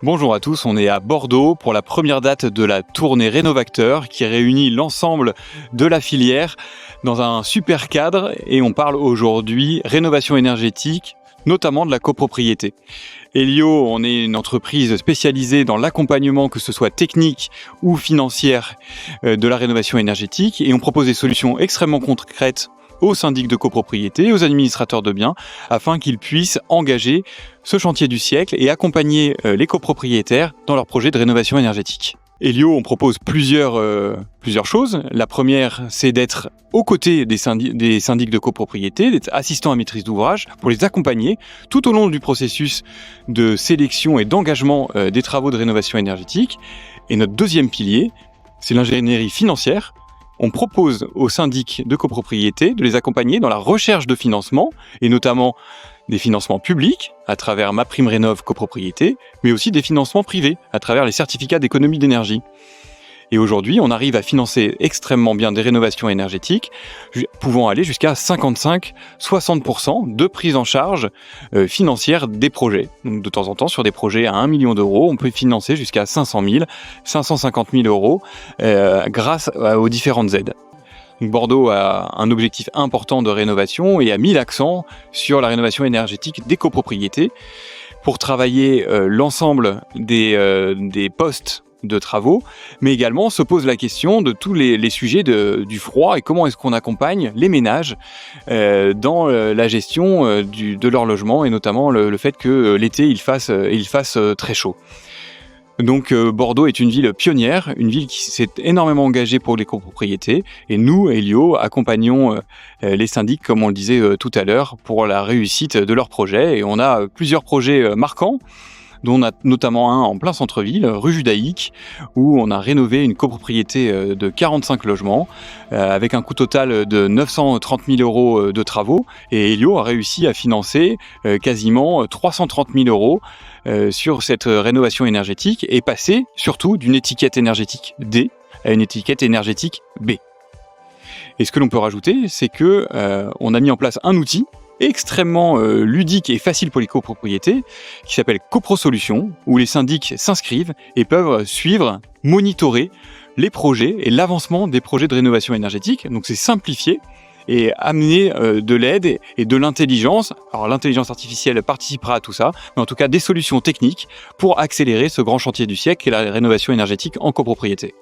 Bonjour à tous, on est à Bordeaux pour la première date de la tournée Rénovacteur qui réunit l'ensemble de la filière dans un super cadre et on parle aujourd'hui rénovation énergétique, notamment de la copropriété. Elio, on est une entreprise spécialisée dans l'accompagnement, que ce soit technique ou financière, de la rénovation énergétique et on propose des solutions extrêmement concrètes aux syndics de copropriété, aux administrateurs de biens, afin qu'ils puissent engager ce chantier du siècle et accompagner les copropriétaires dans leurs projets de rénovation énergétique. Elio, on propose plusieurs choses. La première, c'est d'être aux côtés des syndics de copropriété, d'être assistant à maîtrise d'ouvrage, pour les accompagner tout au long du processus de sélection et d'engagement des travaux de rénovation énergétique. Et notre deuxième pilier, c'est l'ingénierie financière. On propose aux syndics de copropriété de les accompagner dans la recherche de financement, et notamment des financements publics à travers MaPrimeRénov' copropriété, mais aussi des financements privés à travers les certificats d'économie d'énergie. Et aujourd'hui, on arrive à financer extrêmement bien des rénovations énergétiques, pouvant aller jusqu'à 55-60% de prise en charge financière des projets. Donc, de temps en temps, sur des projets à 1 million d'euros, on peut financer jusqu'à 500 000, 550 000 euros grâce aux différentes aides. Donc, Bordeaux a un objectif important de rénovation et a mis l'accent sur la rénovation énergétique des copropriétés pour travailler l'ensemble des postes de travaux, mais également se pose la question de tous les sujets du froid et comment est-ce qu'on accompagne les ménages dans la gestion de leur logement et notamment le fait que l'été il fasse très chaud. Donc Bordeaux est une ville pionnière, une ville qui s'est énormément engagée pour les copropriétés et nous, Elio, accompagnons les syndics, comme on le disait tout à l'heure, pour la réussite de leurs projets et on a plusieurs projets marquants, dont on a notamment un en plein centre-ville, rue Judaïque, où on a rénové une copropriété de 45 logements, avec un coût total de 930 000 euros de travaux, et Elio a réussi à financer quasiment 330 000 euros sur cette rénovation énergétique, et passer surtout d'une étiquette énergétique D à une étiquette énergétique B. Et ce que l'on peut rajouter, c'est que on a mis en place un outil extrêmement ludique et facile pour les copropriétés, qui s'appelle CoproSolutions, où les syndics s'inscrivent et peuvent suivre, monitorer les projets et l'avancement des projets de rénovation énergétique. Donc c'est simplifié et amener de l'aide et de l'intelligence. Alors l'intelligence artificielle participera à tout ça, mais en tout cas des solutions techniques pour accélérer ce grand chantier du siècle qu'est la rénovation énergétique en copropriété.